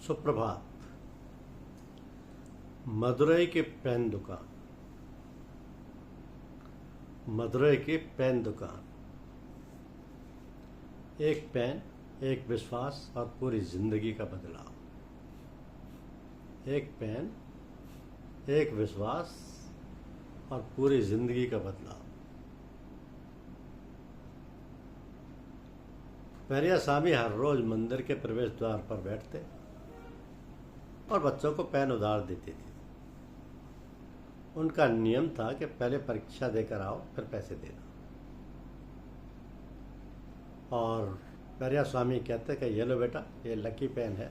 सुप्रभात। मदुरई के पेन दुकान, मदुरई की पेन दुकान। एक पेन, एक विश्वास और पूरी जिंदगी का बदलाव। एक पेन, एक विश्वास और पूरी जिंदगी का बदलाव। पेरिया स्वामी हर रोज मंदिर के प्रवेश द्वार पर बैठते और बच्चों को पेन उधार देते थे। उनका नियम था कि पहले परीक्षा देकर आओ, फिर पैसे देना। और पेरिया स्वामी कहते कि ये लो बेटा, ये लकी पेन है,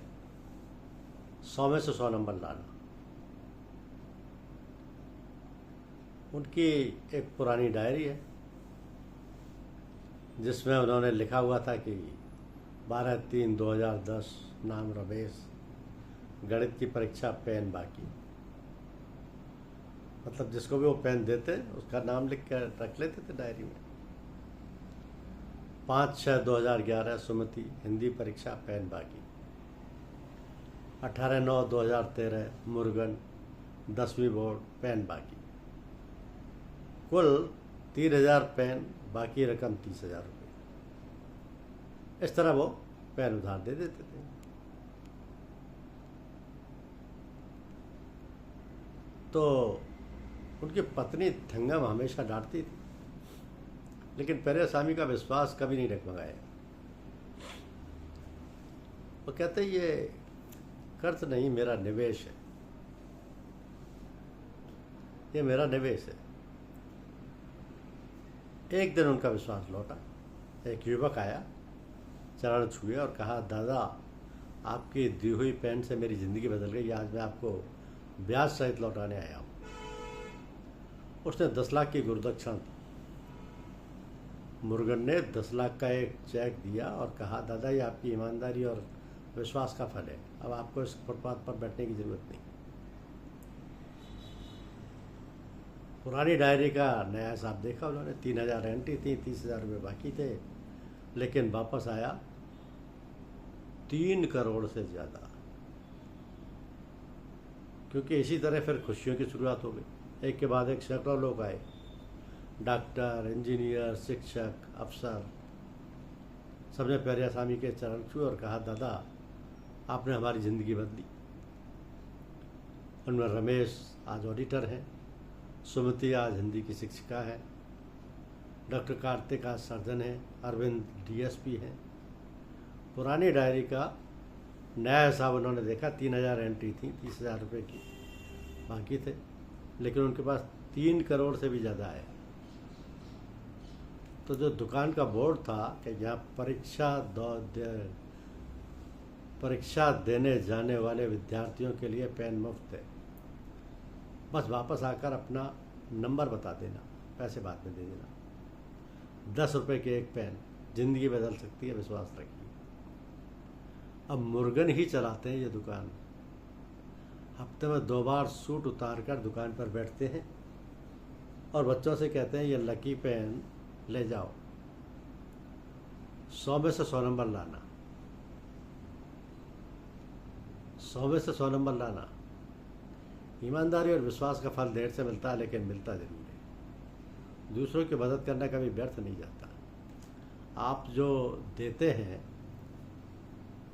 100 में से 100 नंबर लाना। उनकी एक पुरानी डायरी है जिसमें उन्होंने लिखा हुआ था कि 12/3/2010, नाम रमेश, गणित की परीक्षा, पेन बाकी। मतलब जिसको भी वो पेन देते उसका नाम लिख कर रख लेते थे डायरी में। 5/6/2011, सुमति, हिंदी परीक्षा, पेन बाकी। 18/9/2013, मुरुगन, 10वीं बोर्ड, पेन बाकी। कुल 3000 पेन, बाकी रकम 30,000 रुपये। इस तरह वो पेन उधार दे देते थे। तो उनकी पत्नी थंगम हमेशा डांटती थी, लेकिन पेरिया स्वामी का विश्वास कभी नहीं डगमगाया। वो कहते ये कर्ज नहीं, मेरा निवेश है, ये मेरा निवेश है। एक दिन उनका विश्वास लौटा। एक युवक आया, चरण छुए और कहा, दादा आपकी दी हुई पेन से मेरी ज़िंदगी बदल गई, आज मैं आपको ब्याज सहित लौटाने आया हूँ। उसने 10 लाख की गुरुदक्षिणा दी। मुरुगन ने 10 लाख का एक चेक दिया और कहा, दादा ये आपकी ईमानदारी और विश्वास का फल है, अब आपको इस फुटपाथ पर बैठने की ज़रूरत नहीं। पुरानी डायरी का नया हिसाब देखा उन्होंने। 3000 एंट्री थी, 30,000 रुपये बाकी थे, लेकिन वापस आया 3 करोड़ से ज़्यादा। क्योंकि इसी तरह फिर खुशियों की शुरुआत हो गई। एक के बाद एक सैकड़ों लोग आए, डॉक्टर, इंजीनियर, शिक्षक, अफसर। सबने पेरिया स्वामी के चरण छुए और कहा, दादा आपने हमारी ज़िंदगी बदली। उनमें रमेश आज ऑडिटर हैं, सुमति आज हिंदी की शिक्षिका है, डॉक्टर कार्तिक आज सर्जन है, अरविंद डीएसपी हैं। पुरानी डायरी का नया हिसाब उन्होंने देखा। 3000 एंट्री थी, 30,000 रुपये की बाकी थे, लेकिन उनके पास 3 करोड़ से भी ज़्यादा है। तो जो दुकान का बोर्ड था कि यहाँ परीक्षा देने जाने वाले विद्यार्थियों के लिए पेन मुफ्त है, बस वापस आकर अपना नंबर बता देना, पैसे बाद में दे देना। 10 रुपये की एक पेन जिंदगी बदल सकती है, विश्वास रखिए। अब मुरुगन ही चलाते हैं ये दुकान। हफ्ते में 2 बार सूट उतार कर दुकान पर बैठते हैं और बच्चों से कहते हैं ये लकी पेन ले जाओ, 100 में से 100 नंबर लाना, 100 में से 100 नंबर लाना। ईमानदारी और विश्वास का फल देर से मिलता है, लेकिन मिलता जरूर है। दूसरों की मदद करना कभी व्यर्थ नहीं जाता। आप जो देते हैं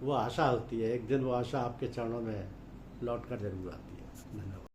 वो आशा होती है, एक दिन वो आशा आपके चरणों में लौट कर जरूर आती है। धन्यवाद।